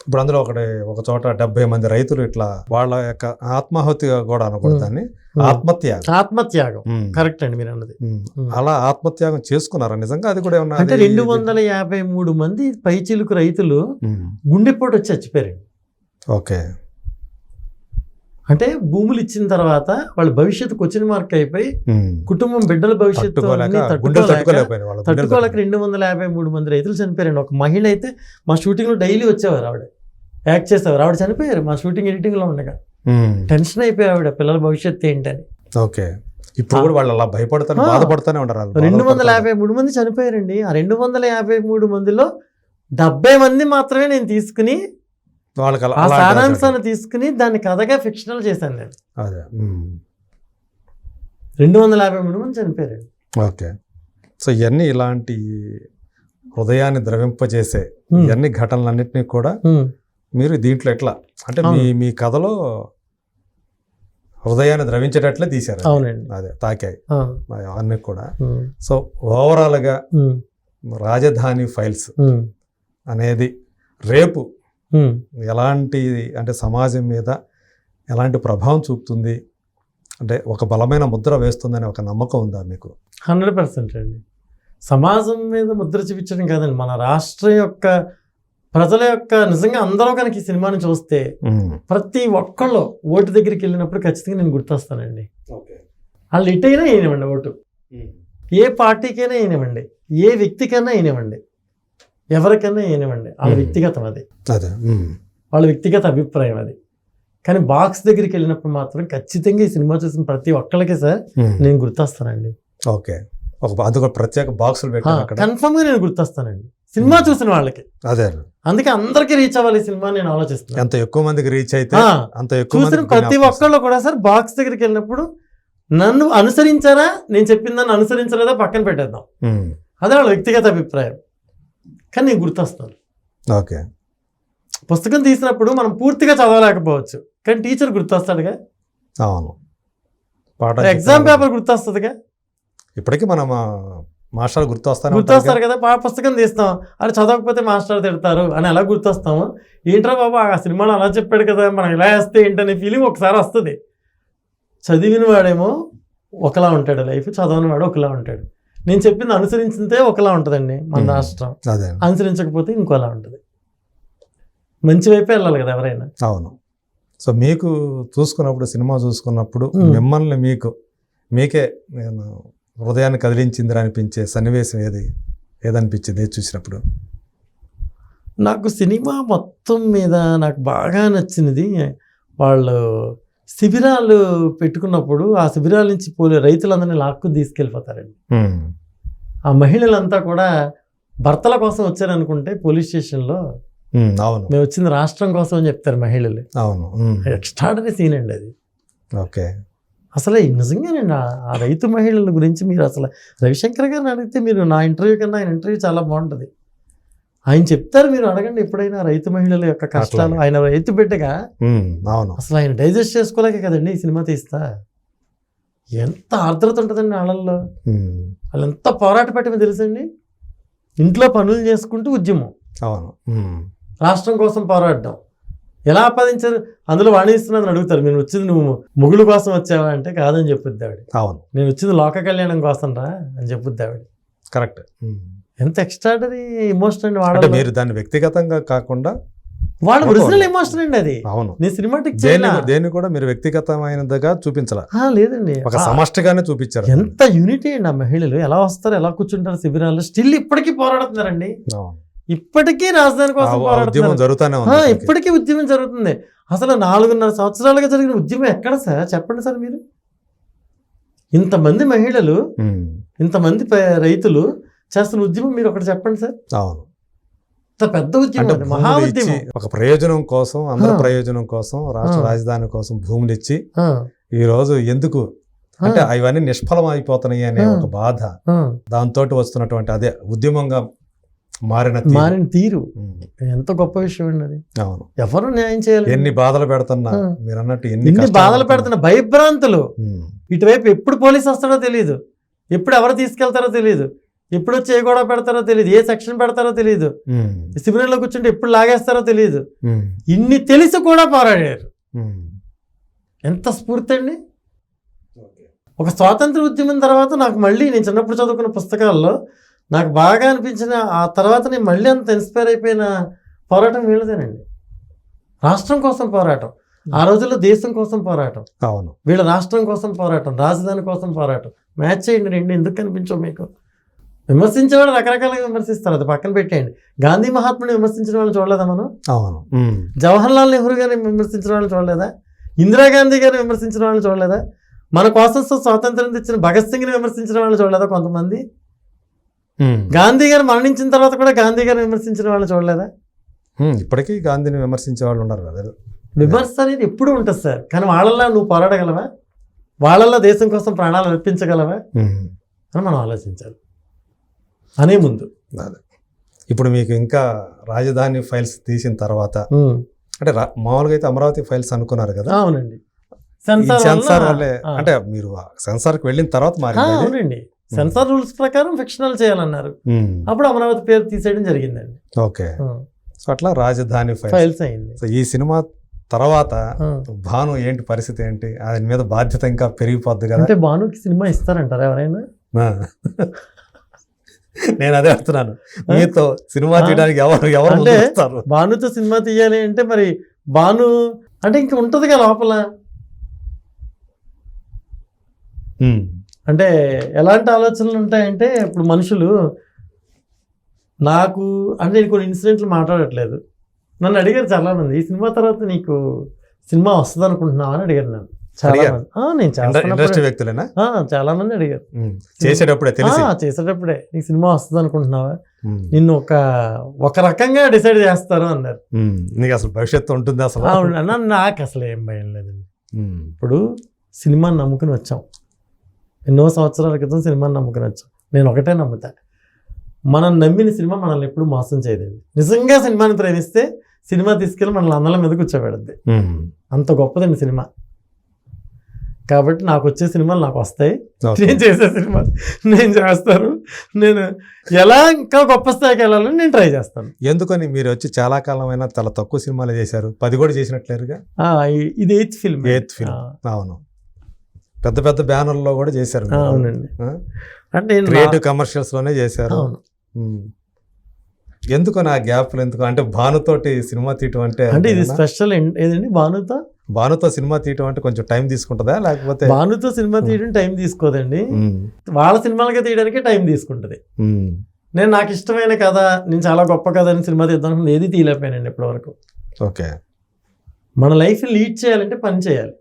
ఇప్పుడు అందులో ఒక చోట 70 మంది రైతులు ఇట్లా వాళ్ళ యొక్క ఆత్మాహుతి కూడా అనకూడదు దాన్ని, ఆత్మత్యాగం కరెక్ట్ అండి మీరు అన్నది. అలా ఆత్మత్యాగం చేసుకున్నారా నిజంగా? అది కూడా ఏమన్నా అంటే 253 మంది పైచిలుకు రైతులు గుండెపోటు వచ్చి చచ్చిపోయారండి. ఓకే. అంటే భూములు ఇచ్చిన తర్వాత వాళ్ళ భవిష్యత్తు క్వశ్చన్ మార్క్ అయిపోయి కుటుంబం బిడ్డల భవిష్యత్తు తట్టుకోలేక 253 మంది రైతులు చనిపోయారండి. ఒక మహిళ అయితే మా షూటింగ్లో డైలీ వచ్చేవారు, ఆవిడ యాక్ట్ చేసేవారు, ఆవిడ చనిపోయారు మా షూటింగ్ ఎడిటింగ్లో ఉండగా. టెన్షన్ అయిపోయి ఆవిడ పిల్లల భవిష్యత్తు ఏంటని. ఓకే. ఇప్పుడు కూడా వాళ్ళు అలా భయపడతారు, బాధపడతానే ఉంటారు. 253 మంది చనిపోయారండి. ఆ 253 మందిలో 70 మంది మాత్రమే నేను తీసుకుని ఆ సారాంశాన్ని తీసుకుని దాన్ని కథగా ఫిక్షనల్ చేశాను నేను. 253 మంది చనిపోయారు. ఓకే. సో ఇవన్నీ ఇలాంటి హృదయాన్ని ద్రవింపజేసే ఇవన్నీ ఘటనలన్నింటినీ కూడా మీరు దీంట్లో ఎట్లా అంటే మీ కథలో హృదయాన్ని ద్రవించేటట్లే తీశారు. అవునండి. అదే తాకాయి అన్నీ కూడా. సో ఓవరాల్గా రాజధాని ఫైల్స్ అనేది రేపు ఎలాంటి అంటే సమాజం మీద ఎలాంటి ప్రభావం చూపుతుంది, అంటే ఒక బలమైన ముద్ర వేస్తుందనే ఒక నమ్మకం ఉందా మీకు? 100% అండి. సమాజం మీద ముద్ర చూపించడం కాదండి, మన రాష్ట్రం యొక్క ప్రజల యొక్క నిజంగా అందరూ కనుక ఈ సినిమాని చూస్తే ప్రతి ఒక్కళ్ళు ఓటు దగ్గరికి వెళ్ళినప్పుడు ఖచ్చితంగా నేను గుర్తొస్తానండి. వాళ్ళు ఇటైనా వేయనివ్వండి ఓటు, ఏ పార్టీకైనా వేయనివ్వండి, ఏ వ్యక్తికైనా వేయనివ్వండి, ఎవరికైనా వేయనివ్వండి, వాళ్ళ వ్యక్తిగతం అది, వాళ్ళ వ్యక్తిగత అభిప్రాయం అది. కానీ బాక్స్ దగ్గరికి వెళ్ళినప్పుడు మాత్రం ఖచ్చితంగా ఈ సినిమా చూసిన ప్రతి ఒక్కళ్ళకి సార్ నేను గుర్తొస్తానండి. ఓకే. ఒక ప్రత్యేక బాక్సులు కన్ఫర్మ్ గా నేను గుర్తొస్తానండి సినిమా చూసిన వాళ్ళకి. అదే అందుకే అందరికీ రీచ్ అవ్వాలి ఈ సినిమా నేను ఆలోచిస్తున్నాను. ఎంత ఎక్కువ మందికి రీచ్ అయితే అంత ఎక్కువ చూసిన ప్రతి ఒక్కళ్ళు కూడా సార్ బాక్స్ దగ్గరికి వెళ్ళినప్పుడు నన్ను అనుసరించారా, నేను చెప్పిన దాన్ని అనుసరించలేదా పక్కన పెట్టేద్దాం, అదే వాళ్ళ వ్యక్తిగత అభిప్రాయం, కానీ నేను గుర్తొస్తాను. ఓకే. పుస్తకం తీసినప్పుడు మనం పూర్తిగా చదవలేకపోవచ్చు, కానీ టీచర్ గుర్తొస్తాడుగా. అవును. ఎగ్జామ్ పేపర్ గుర్తొస్తుందిగా. ఇప్పటికీ మనం మాస్టర్ గుర్తొస్తారు కదా. పుస్తకం తీస్తాం, అది చదవకపోతే మాస్టర్ తిడతారు అని ఎలా గుర్తొస్తాము. ఏంట్రా బాబు ఆ సినిమాలో అలా చెప్పాడు కదా, మనం ఇలా వేస్తే ఏంటనే ఫీలింగ్ ఒకసారి వస్తుంది. చదివిన వాడేమో ఒకలా ఉంటాడు లైఫ్, చదవని వాడు ఒకలా ఉంటాడు. నేను చెప్పింది అనుసరించితే ఒకలా ఉంటుందండి మన రాష్ట్రం, అనుసరించకపోతే ఇంకోలా ఉంటుంది. మంచి వైపే వెళ్ళాలి కదా ఎవరైనా. అవును. సో మీకు చూసుకున్నప్పుడు, సినిమా చూసుకున్నప్పుడు మిమ్మల్ని మీకే నేను హృదయాన్ని కదిలించింది అనిపించే సన్నివేశం ఏదనిపించింది చూసినప్పుడు? నాకు సినిమా మొత్తం మీద నాకు బాగా నచ్చినది, వాళ్ళు శిబిరాలు పెట్టుకున్నప్పుడు ఆ శిబిరాల నుంచి రైతులందరినీ లాక్కుని తీసుకెళ్ళిపోతారండి. ఆ మహిళలంతా కూడా భర్తల కోసం వచ్చారనుకుంటే పోలీస్ స్టేషన్లో అవును మేము వచ్చింది రాష్ట్రం కోసం అని చెప్తారు మహిళలు. అవును. ఎక్స్ట్రాడనరీ సీన్ అండి అది. ఓకే. అసలు నిజంగానండి ఆ రైతు మహిళల గురించి మీరు అసలు రవిశంకర్ గారిని అడిగితే, మీరు నా ఇంటర్వ్యూ కన్నా ఆయన ఇంటర్వ్యూ చాలా బాగుంటుంది, ఆయన చెప్తారు. మీరు అడగండి ఎప్పుడైనా రైతు మహిళల యొక్క కష్టాలు. ఆయన రైతు బిడ్డగా అసలు ఆయన డైజెస్ట్ చేసుకోలేక కదండి ఈ సినిమా తీస్తా. ఎంత ఆర్ద్రత ఉంటుందండి వాళ్ళల్లో, వాళ్ళు ఎంత పోరాట పెట్టమో తెలుసండి. ఇంట్లో పనులు చేసుకుంటూ ఉద్యమం, రాష్ట్రం కోసం పోరాడడం. ఎలా ఆపాదించారు? అందులో వాణిస్తున్నదని అడుగుతారు, నేను వచ్చింది నువ్వు మొగుడు కోసం వచ్చావా అంటే కాదని చెప్పుద్ది ఆవిడ. అవును, నేను వచ్చింది లోక కళ్యాణం కోసం రా అని చెప్పుద్ది ఆవిడ. కరెక్ట్. ఎంత ఎక్స్ట్రాడనరీ ఎమోషన్ అండి వాళ్ళ. మీరు దాన్ని వ్యక్తిగతంగా కాకుండా వాళ్ళ ఒరిజినల్ ఎమోషన్ అండి అది. అవును, నేను సినిమాటిక్ దేన్ని కూడా మీరు వ్యక్తిగతమైనదిగా చూపించాలా, లేదండి, ఒక సమష్టిగానే చూపించారు. ఎంత యూనిటీ అండి ఆ మహిళలు. ఎలా వస్తారు, ఎలా కూర్చుంటారు శిబిరాల్లో, స్టిల్ ఇప్పటికీ పోరాడుతున్నారండి. ఇప్పటికీ రాజధాని కోసం పోరాడుతున్నారు, ఇప్పటికీ ఉద్యమం జరుగుతుంది. అసలు 4.5 సంవత్సరాలుగా జరిగిన ఉద్యమం ఎక్కడ సార్ చెప్పండి సార్ మీరు. ఇంతమంది మహిళలు, ఇంతమంది రైతులు చేస్తున్న ఉద్యమం మీరు ఒకటి చెప్పండి సార్. అవును, ఇంత పెద్ద ఉద్యమం, మహా ఉద్యమం. ఒక ప్రయోజనం కోసం, అందరి ప్రయోజనం కోసం, రాష్ట్ర రాజధాని కోసం భూములు ఇచ్చి ఈ రోజు ఎందుకు అంటే అవన్నీ నిష్ఫలం అయిపోతున్నాయి అనే ఒక బాధ, దాంతో వస్తున్నటువంటి అదే ఉద్యమంగా మారిన తీరు ఎంత గొప్ప విషయం అండి అది. అవును, ఎవరు న్యాయం చేయాలి. ఎన్ని బాధలు పెడుతున్నా, మీరు అన్నట్టు ఎన్ని బాధలు పెడుతున్నా, భయభ్రాంతులు. ఇటువైపు ఎప్పుడు పోలీసు వస్తాడో తెలియదు, ఎప్పుడు ఎవరు తీసుకెళ్తారో తెలియదు. ఎప్పుడు వచ్చి ఏ గొడవ పెడతారో తెలియదు, ఏ సెక్షన్ పెడతారో తెలియదు, శిబిరంలో కూర్చుంటే ఎప్పుడు లాగేస్తారో తెలియదు. ఇన్ని తెలిసి కూడా పోరాడారు. ఎంత స్ఫూర్తి అండి. ఒక స్వాతంత్ర ఉద్యమం తర్వాత నాకు మళ్ళీ నేను చిన్నప్పుడు చదువుకున్న పుస్తకాల్లో నాకు బాగా అనిపించిన ఆ తర్వాత నేను మళ్ళీ అంత ఇన్స్పైర్ అయిపోయిన పోరాటం వీళ్ళదేనండి. రాష్ట్రం కోసం పోరాటం, ఆ రోజుల్లో దేశం కోసం పోరాటం, అవును, వీళ్ళ రాష్ట్రం కోసం పోరాటం, రాజధాని కోసం పోరాటం. మ్యాచ్ చేయండి రెండు, ఎందుకు కనిపించవు మీకు? విమర్శించేవాడు రకరకాలుగా విమర్శిస్తారు, అది పక్కన పెట్టేయండి. గాంధీ మహాత్ముని విమర్శించిన వాళ్ళని చూడలేదా మనం? అవును. జవహర్లాల్ నెహ్రూ గారిని విమర్శించిన వాళ్ళని చూడలేదా? ఇందిరాగాంధీ గారిని విమర్శించిన వాళ్ళని చూడలేదా? మన కోసం స్వాతంత్రం తెచ్చిన భగత్ సింగ్ని విమర్శించిన వాళ్ళని చూడలేదా కొంతమంది? గాంధీ గారు మరణించిన తర్వాత కూడా గాంధీ గారిని విమర్శించిన వాళ్ళని చూడలేదా? ఇప్పటికీ గాంధీని విమర్శించే వాళ్ళు ఉన్నారు కదా. విమర్శ అనేది ఎప్పుడు ఉంటుంది సార్, కానీ వాళ్ళల్లో నువ్వు పోరాడగలవా? వాళ్ళల్లో దేశం కోసం ప్రాణాలు అర్పించగలవా అని మనం ఆలోచించాలి అనే ముందు. ఇప్పుడు మీకు ఇంకా రాజధాని ఫైల్స్ తీసిన తర్వాత అంటే మామూలుగా అయితే అమరావతి ఫైల్స్ అనుకున్నారు కదా. అవునండి, సెన్సార్ వల్లే అంటే మీరు సెన్సార్కి వెళ్ళిన తర్వాత మారింది. అవునండి, సెన్సార్ రూల్స్ ప్రకారం ఫిక్షనల్ చేయాలన్నారు, అప్పుడు అమరావతి పేరు తీసేయడం జరిగిందండి. ఓకే, సో అట్లా రాజధాని ఫైల్స్ అయింది. సో ఈ సినిమా తర్వాత భాను ఏంటి పరిస్థితి ఏంటి? ఆయన మీద బాధ్యత ఇంకా పెరిగిపోద్ది కదా. అంటే భానుకి సినిమా ఇస్తారంటారా ఎవరైనా? నేను అదే అడుగుతున్నాను, మీతో సినిమా తీయడానికి ఎవరు అంటే భానుతో సినిమా తీయాలి అంటే మరి భాను అంటే ఇంక ఉంటుంది కదా లోపల. అంటే ఎలాంటి ఆలోచనలు ఉంటాయంటే ఇప్పుడు మనుషులు నాకు అంటే నేను కొన్ని ఇన్సిడెంట్లు మాట్లాడట్లేదు. నన్ను అడిగారు చాలా మంది, ఈ సినిమా తర్వాత నీకు సినిమా వస్తుంది అనుకుంటున్నావా అని అడిగారు నన్ను చాలా మంది. చాలా మంది అడిగారు చేసేటప్పుడే నీకు సినిమా వస్తుంది అనుకుంటున్నావా, నిన్ను ఒక రకంగా డిసైడ్ చేస్తారు అన్నారు. నీకు అసలు భవిష్యత్తు ఉంటుంది అసలు? నాకు అసలు ఏం భయం లేదండి. ఇప్పుడు సినిమాని నమ్ముకుని వచ్చాం, ఎన్నో సంవత్సరాల క్రితం సినిమాని నమ్ముకుని వచ్చాం. నేను ఒకటే నమ్ముతా, మనం నమ్మిన సినిమా మనల్ని ఎప్పుడు మోసం చేయదండి. నిజంగా సినిమాని ప్రేమిస్తే సినిమా తీసుకెళ్ళి మనల్ని అందల మీద కూర్చోబెడద్ది. అంత గొప్పదండి సినిమా. కాబట్టి నాకు వచ్చే సినిమాలు నాకు వస్తాయి, నేను చేసే సినిమాలు నేను చేస్తాను. నేను ఎలా ఇంకా గొప్ప స్థాయికి వెళ్ళాలని నేను ట్రై చేస్తాను. ఎందుకని మీరు వచ్చి చాలా కాలమైనా చాలా తక్కువ సినిమాలు చేశారు, 10 కూడా చేసినట్లేరుగా? ఇది 8th ఫిల్మ్. అవును, పెద్ద పెద్ద బ్యానర్లో కూడా చేశారు. అవునండి, అంటే క్రియేటివ్ కమర్షియల్స్ లోనే చేశారు. ఎందుకు నా గ్యాప్లు ఎందుకు? అంటే భానుతోటి సినిమా తీయటం అంటే ఇది స్పెషల్ ఏదండి? భానుతో సినిమా తీయటం అంటే కొంచెం టైం తీసుకుంటుందా? లేకపోతే భానుతో సినిమా తీయడం టైం తీసుకోదండి, వాళ్ళ సినిమాలుగా తీయడానికే టైం తీసుకుంటుంది. నేను నాకు ఇష్టమైన కథ, నేను చాలా గొప్ప కథ అని సినిమా తీద్దాం ఏది తీయలేకపోయానండి ఇప్పటి వరకు. ఓకే, మన లైఫ్ లీడ్ చేయాలంటే పని చేయాలి.